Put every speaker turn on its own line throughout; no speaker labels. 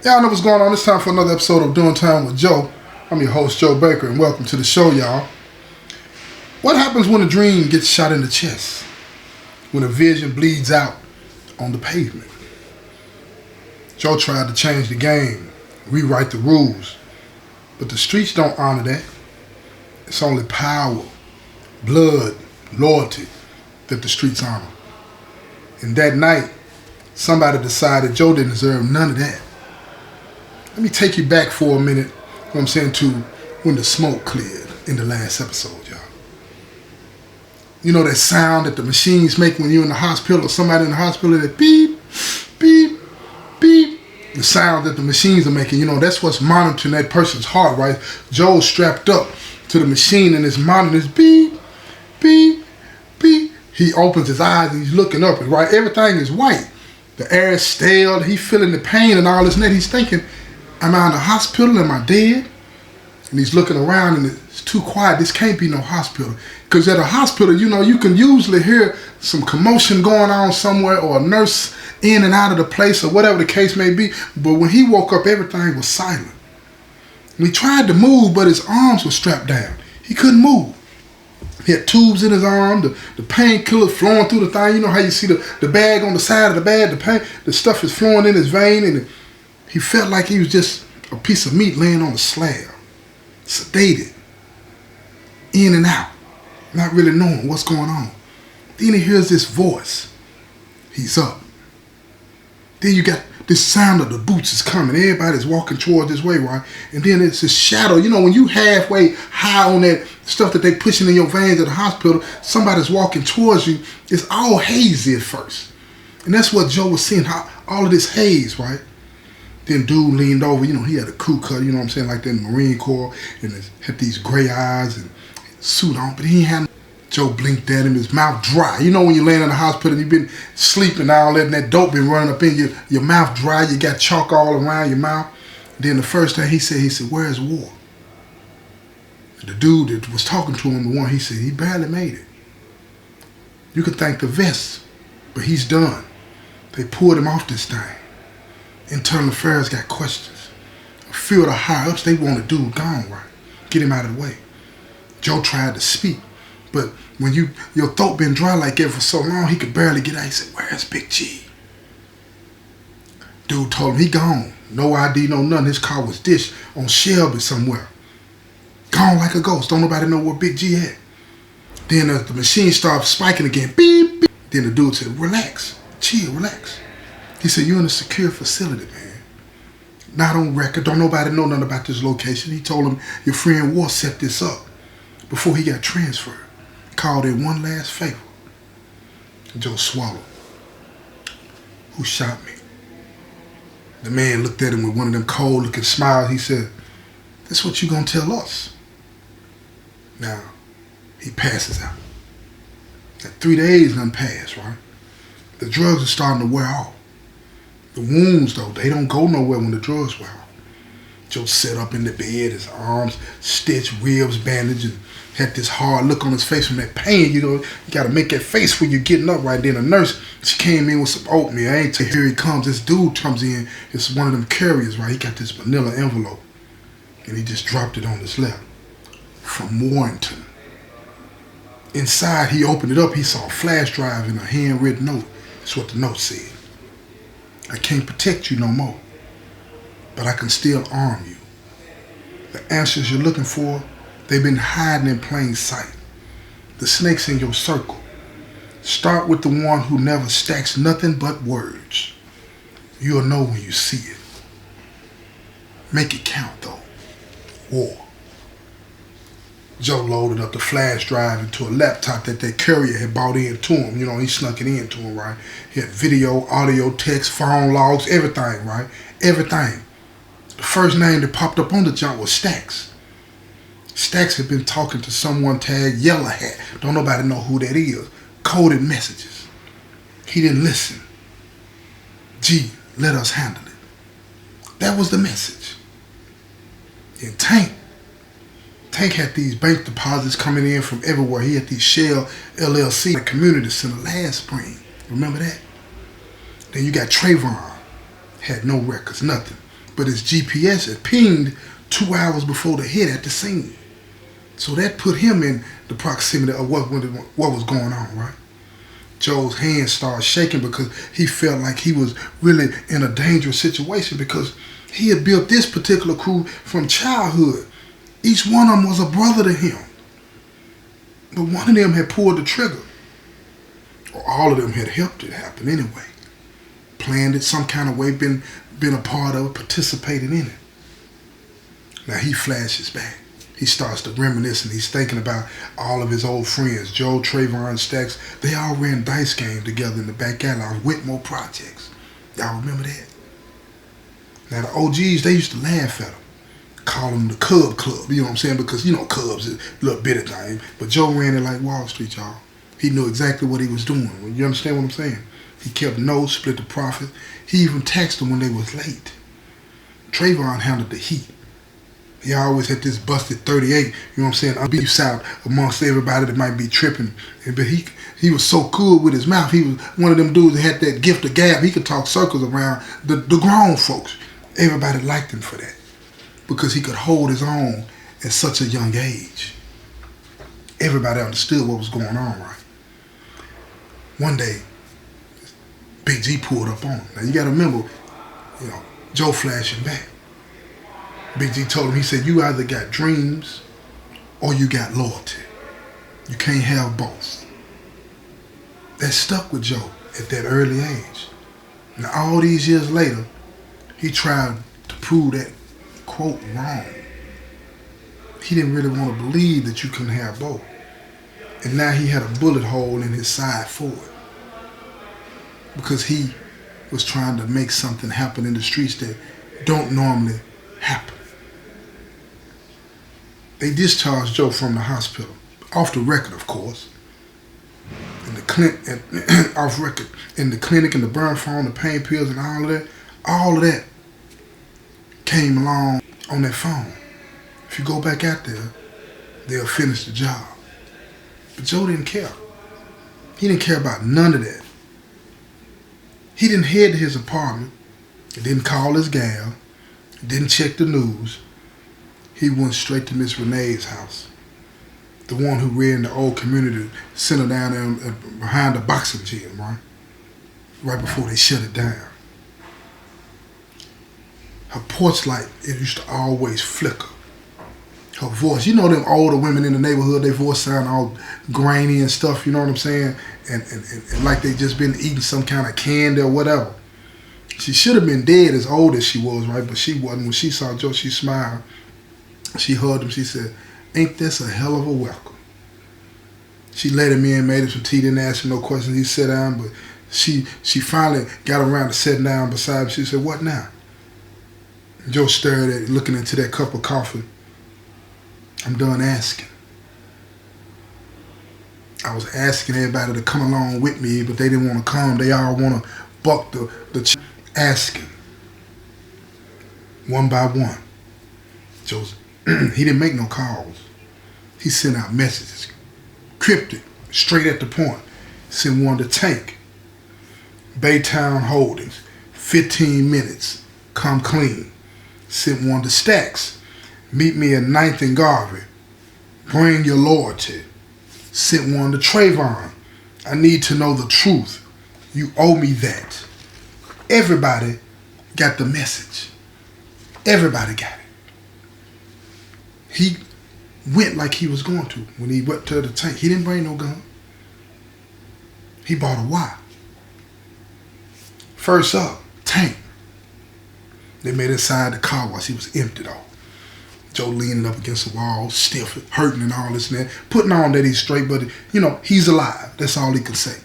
Y'all know what's going on. It's time for another episode of Doing Time with Joe. I'm your host, Joe Baker, and welcome to the show, y'all. What happens when a dream gets shot in the chest? When a vision bleeds out on the pavement? Joe tried to change the game, rewrite the rules, but the streets don't honor that. It's only power, blood, loyalty that the streets honor. And that night, somebody decided Joe didn't deserve none of that. Let me take you back for a minute, to when the smoke cleared in the last episode, y'all. You know that sound that the machines make when you're in the hospital or somebody in the hospital, that beep, beep, beep. The sound that the machines are making, that's what's monitoring that person's heart, right? Joe's strapped up to the machine and his monitor's beep, beep, beep. He opens his eyes and he's looking up, and right, everything is white. The air is stale, he's feeling the pain and all this, and then he's thinking, am I in the hospital? Am I dead? And he's looking around and it's too quiet. This can't be no hospital. Because at a hospital, you can usually hear some commotion going on somewhere or a nurse in and out of the place or whatever the case may be. But when he woke up, everything was silent. And he tried to move, but his arms were strapped down. He couldn't move. He had tubes in his arm, the painkiller flowing through the thing. You know how you see the bag on the side of the bag, the stuff is flowing in his vein, and he felt like he was just a piece of meat laying on a slab, sedated, in and out, not really knowing what's going on. Then he hears this voice. He's up. Then you got this sound of the boots is coming. Everybody's walking towards this way, right? And then it's this shadow. When you halfway high on that stuff that they pushing in your veins at the hospital, somebody's walking towards you. It's all hazy at first. And that's what Joe was seeing, how all of this haze, right? Then dude leaned over, he had a crew cut, like that in the Marine Corps, and had these gray eyes and suit on, but he ain't had. Joe blinked at him, his mouth dry. When you're laying in the hospital and you've been sleeping and all that, and that dope been running up in your mouth dry, you got chalk all around your mouth. Then the first thing he said, where's War? And the dude that was talking to him, he said, he barely made it. You could thank the vest, but he's done. They pulled him off this thing. Internal Affairs got questions. A few of the higher-ups, they want a dude gone, right? Get him out of the way. Joe tried to speak, but when your throat been dry like that for so long, he could barely get out. He said, where's Big G? Dude told him he gone. No ID, no nothing. His car was dished on Shelby somewhere. Gone like a ghost. Don't nobody know where Big G at. Then the machine started spiking again. Beep, beep. Then the dude said, relax, chill, relax. He said, you're in a secure facility, man. Not on record. Don't nobody know nothing about this location. He told him your friend War set this up before he got transferred. Called in one last favor. Joe swallowed. Who shot me? The man looked at him with one of them cold looking smiles. He said, that's what you gonna tell us. Now, he passes out. That 3 days done passed, right? The drugs are starting to wear off. The wounds, though, they don't go nowhere when the drugs wear off. Joe sat up in the bed, his arms stitched, ribs bandaged, and had this hard look on his face from that pain. You got to make that face when you're getting up right then. A nurse, she came in with some oatmeal. Here he comes. This dude comes in. It's one of them carriers, right? He got this manila envelope, and he just dropped it on his lap. From Warrington. Inside, he opened it up. He saw a flash drive and a handwritten note. That's what the note said. I can't protect you no more, but I can still arm you. The answers you're looking for, they've been hiding in plain sight. The snake's in your circle. Start with the one who never stacks nothing but words. You'll know when you see it. Make it count, though. War. Joe loaded up the flash drive into a laptop that courier had bought into him. He snuck it into him, right? He had video, audio, text, phone logs, everything, right? Everything. The first name that popped up on the junk was Stax. Stax had been talking to someone tagged Yellow Hat. Don't nobody know who that is. Coded messages. He didn't listen. G, let us handle it. That was the message. And Tank had these bank deposits coming in from everywhere. He had these Shell LLC, a community center last spring. Remember that? Then you got Trayvon. Had no records, nothing. but his GPS had pinged 2 hours before the hit at the scene. So that put him in the proximity of what was going on, right? Joe's hands started shaking because he felt like he was really in a dangerous situation because he had built this particular crew from childhood. Each one of them was a brother to him. But one of them had pulled the trigger. Or all of them had helped it happen anyway. Planned it some kind of way, been a part of it, participated in it. Now he flashes back. He starts to reminisce and he's thinking about all of his old friends, Joe, Trayvon, Stax. They all ran dice game together in the back alley on Whitmore Projects. Y'all remember that? Now the OGs, they used to laugh at him. Call him the Cub Club, you know what I'm saying? Because, you know, Cubs is a little bit of thing. But Joe ran it like Wall Street, y'all. He knew exactly what he was doing. You understand what I'm saying? He kept notes, split the profit. He even taxed them when they was late. Trayvon handled the heat. He always had this busted 38, you know what I'm saying, beefs out amongst everybody that might be tripping. But he was so good with his mouth. He was one of them dudes that had that gift of gab. He could talk circles around the grown folks. Everybody liked him for that because he could hold his own at such a young age. Everybody understood what was going on, right? One day, Big G pulled up on him. Now you gotta remember, you know, Joe flashing back. Big G told him, he said, you either got dreams or you got loyalty. You can't have both. That stuck with Joe at that early age. Now all these years later, he tried to prove that quote wrong. He didn't really want to believe that you couldn't have both. And now he had a bullet hole in his side for it. Because he was trying to make something happen in the streets that don't normally happen. They discharged Joe from the hospital. Off the record, of course. In the clinic, off record. In the clinic, and the burn phone, the pain pills and all of that came along on that phone. If you go back out there, they'll finish the job. But Joe didn't care. He didn't care about none of that. He didn't head to his apartment. He didn't call his gal. He didn't check the news. He went straight to Miss Renee's house. The one who ran the old community center down there behind the boxing gym, right? Right before they shut it down. Her porch light, it used to always flicker. Her voice, you know them older women in the neighborhood, their voice sound all grainy and stuff, you know what I'm saying? And like they just been eating some kind of candy or whatever. She should have been dead as old as she was, right? But she wasn't. When she saw Joe, she smiled. She hugged him. She said, ain't this a hell of a welcome? She let him in, made him some tea, didn't ask him no questions. He sat down, but she finally got around to sitting down beside him. She said, what now? Joe stared at it, looking into that cup of coffee. I'm done asking. I was asking everybody to come along with me, but they didn't want to come. They all want to buck the asking. One by one. Joe's, he didn't make no calls. He sent out messages. Cryptic, straight at the point. Sent one to Tank. Baytown Holdings, 15 minutes, come clean. Sent one to Stax. Meet me at 9th and Garvey. Bring your loyalty. Sent one to Trayvon. I need to know the truth. You owe me that. Everybody got the message. Everybody got it. He went like he was going to. When he went to the Tank, he didn't bring no gun. He bought a Y. First up, Tank. They made inside the car wash. He was empty though. Joe leaning up against the wall, stiff, hurting and all this and that. Putting on that he's straight, but you know, he's alive. That's all he can say.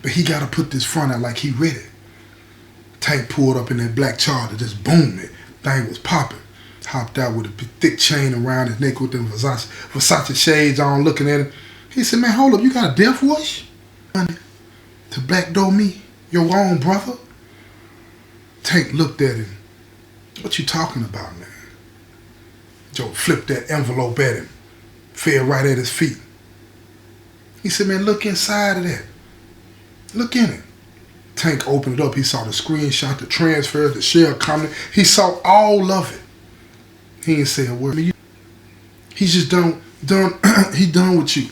But he got to put this front out like he ready. Tank pulled up in that black Charger, just boom, it. Thing was popping. Hopped out with a thick chain around his neck with them Versace shades on, looking at him. He said, man, hold up, you got a death wish? To backdoor me, your own brother? Tank looked at him. What you talking about, man? Joe flipped that envelope at him. Fell right at his feet. He said, man, look inside of that. Look in it. Tank opened it up. He saw the screenshot, the transfers, the share comment. He saw all of it. He didn't say a word. He's just done. He done with you.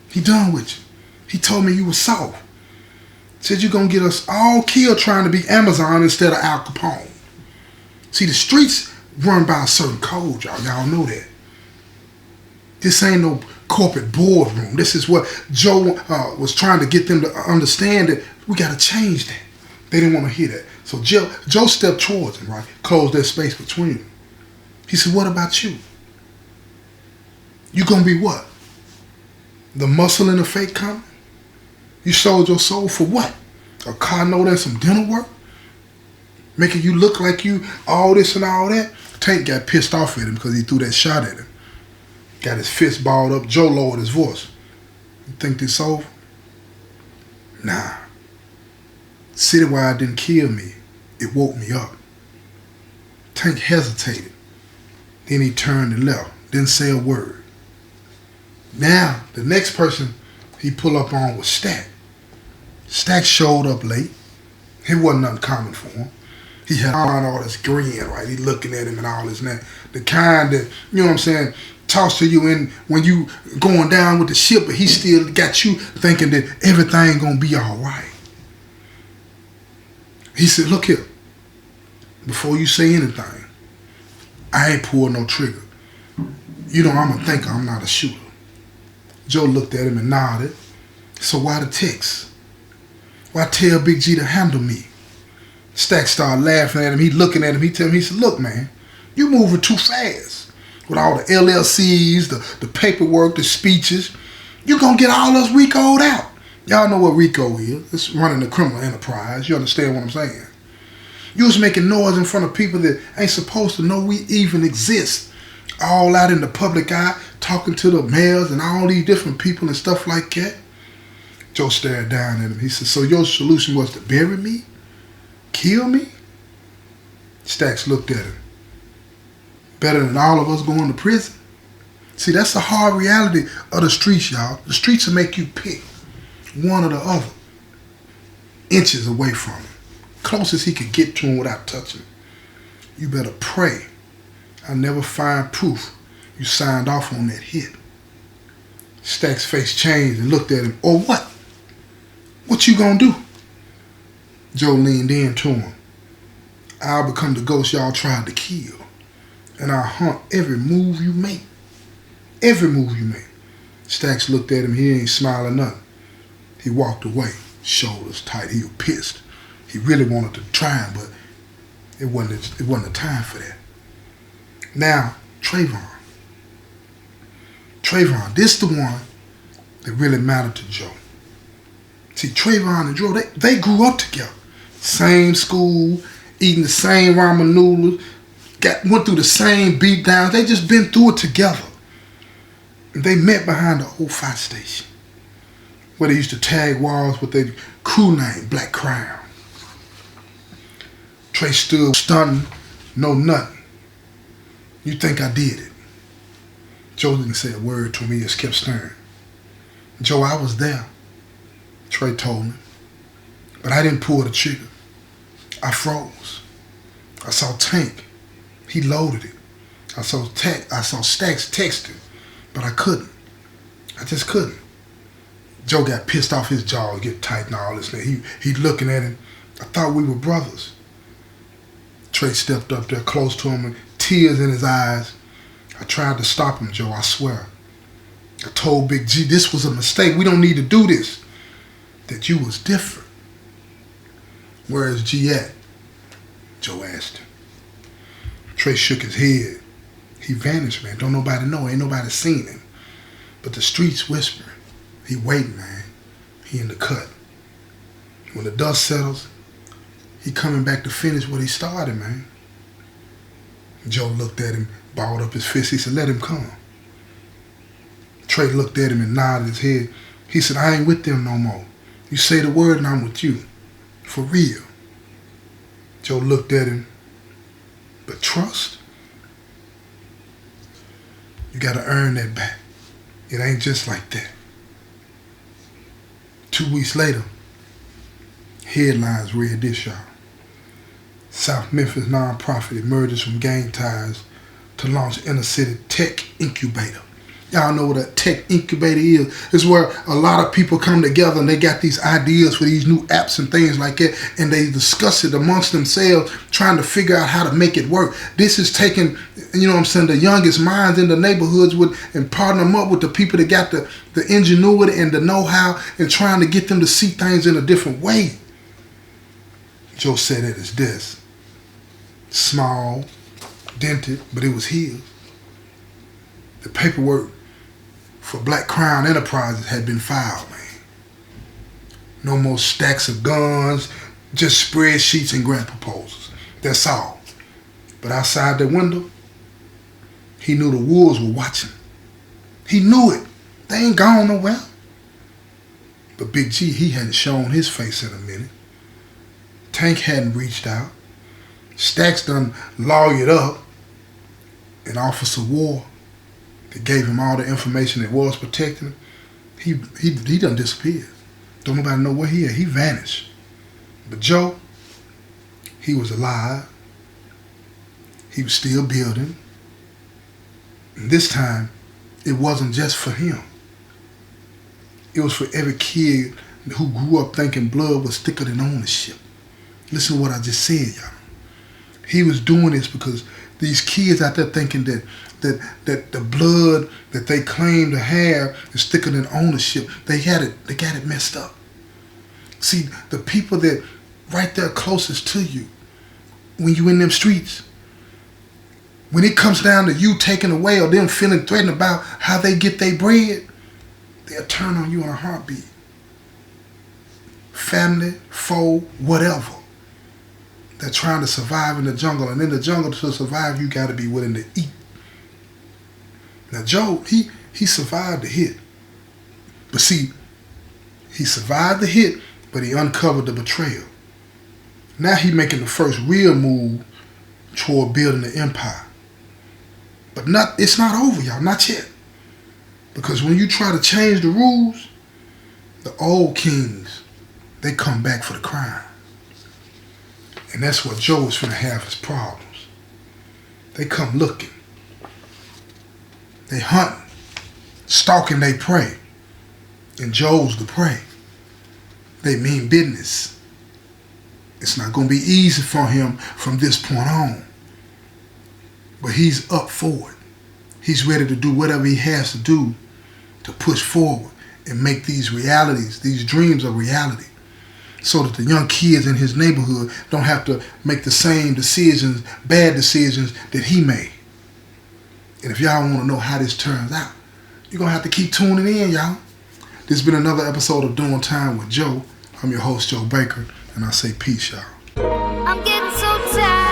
He done with you. He told me you were soft. Said you're going to get us all killed trying to be Amazon instead of Al Capone. See, the streets run by a certain code, y'all. Y'all know that. This ain't no corporate boardroom. This is what Joe was trying to get them to understand, that we got to change that. They didn't want to hear that. So Joe stepped towards him, right? Closed that space between them. He said, what about you? You going to be what? The muscle in the fake company? You sold your soul for what? A car note and some dental work? Making you look like you all this and all that? Tank got pissed off at him because he threw that shot at him. Got his fist balled up. Joe lowered his voice. You think this over? Nah. Citywide didn't kill me. It woke me up. Tank hesitated. Then he turned and left. Didn't say a word. Now, the next person he pulled up on was Stax. Stax showed up late. It wasn't nothing common for him. He had all this grin, right? He looking at him and all this and that. The kind that, you know what I'm saying, talks to you in when you going down with the ship, but he still got you thinking that everything gonna be all right. He said, look here, before you say anything, I ain't pulled no trigger. You know, I'm a thinker, I'm not a shooter. Joe looked at him and nodded. So why the text? Why tell Big G to handle me? Stax started laughing at him. He looking at him. He tell him, he said, look, man, you moving too fast. With all the LLCs, the paperwork, the speeches, you gonna get all us Rico'd out. Y'all know what Rico is. It's running a criminal enterprise. You understand what I'm saying? You was making noise in front of people that ain't supposed to know we even exist. All out in the public eye, talking to the mayors and all these different people and stuff like that. Joe stared down at him. He said, so your solution was to bury me? Kill me? Stax looked at him. Better than all of us going to prison? See, that's the hard reality of the streets, y'all. The streets will make you pick one or the other. Inches away from him. Closest he could get to him without touching him. You better pray I never find proof you signed off on that hit. Stax's face changed and looked at him. Or what? What you gonna do? Joe leaned in to him. I'll become the ghost y'all tried to kill. And I'll hunt every move you make. Every move you make. Stax looked at him. He ain't smiling nothing. He walked away, shoulders tight. He was pissed. He really wanted to try him, but it wasn't the time for that. Now, Trayvon. Trayvon, this the one that really mattered to Joe. See, Trayvon and Joe, they grew up together. Same school, eating the same ramen noodles, went through the same beatdowns. They just been through it together. And they met behind the old fire station, where they used to tag walls with their crew name, Black Crown. Trey stood stunned, no nothing. You think I did it? Joe didn't say a word to me, just kept staring. Joe, I was there, Trey told me. But I didn't pull the trigger. I froze. I saw Tank. He loaded it. I saw Stax texting, but I couldn't. I just couldn't. Joe got pissed off, his jaw get tight and all this. He looking at him. I thought we were brothers. Trey stepped up there close to him and tears in his eyes. I tried to stop him, Joe, I swear. I told Big G this was a mistake. We don't need to do this. That you was different. Where is G at? Joe asked him. Trey shook his head. He vanished, man. Don't nobody know. Ain't nobody seen him. But the streets whispering. He waiting, man. He in the cut. When the dust settles, he coming back to finish what he started, man. Joe looked at him, balled up his fist. He said, let him come. Trey looked at him and nodded his head. He said, I ain't with them no more. You say the word and I'm with you. For real. Joe looked at him. But trust? You gotta earn that back. It ain't just like that. 2 weeks later, Headlines read this, y'all. South Memphis nonprofit emerges from gang ties to launch inner city tech incubator. Y'all know what a tech incubator is. It's where a lot of people come together and they got these ideas for these new apps and things like that, and they discuss it amongst themselves, trying to figure out how to make it work. This is taking, you know what I'm saying, the youngest minds in the neighborhoods and partner them up with the people that got the ingenuity and the know-how, and trying to get them to see things in a different way. Joe said it as this. Small, dented, but it was his. The paperwork for Black Crown Enterprises had been filed, man. No more stacks of guns, just spreadsheets and grant proposals. That's all. But outside the window, he knew the wolves were watching. He knew it. They ain't gone nowhere. But Big G, he hadn't shown his face in a minute. Tank hadn't reached out. Stax done lawyered up an Officer War that gave him all the information that was protecting him. He done disappeared. Don't nobody know where he at. He vanished. But Joe, he was alive. He was still building. And this time, it wasn't just for him. It was for every kid who grew up thinking blood was thicker than ownership. Listen to what I just said, y'all. He was doing this because these kids out there thinking that the blood that they claim to have is thicker than ownership. They got it messed up. See, the people that right there closest to you, when you in them streets, when it comes down to you taking away or them feeling threatened about how they get their bread, they'll turn on you in a heartbeat. Family, foe, whatever. They're trying to survive in the jungle, and in the jungle, to survive, you got to be willing to eat. Now, Joe, he survived the hit. But see, he survived the hit, but he uncovered the betrayal. Now he making the first real move toward building the empire. But it's not over, y'all, not yet. Because when you try to change the rules, the old kings, they come back for the crime. And that's what Joe is finna have his problems. They come looking. They hunting, stalking they prey. And Joe's the prey. They mean business. It's not gonna be easy for him from this point on. But he's up for it. He's ready to do whatever he has to do to push forward and make these realities, these dreams a reality, so that the young kids in his neighborhood don't have to make the same decisions, bad decisions that he made. And if y'all want to know how this turns out, you're going to have to keep tuning in, y'all. This has been another episode of Doing Time with Joe. I'm your host, Joe Baker, and I say peace, y'all.
I'm getting so tired.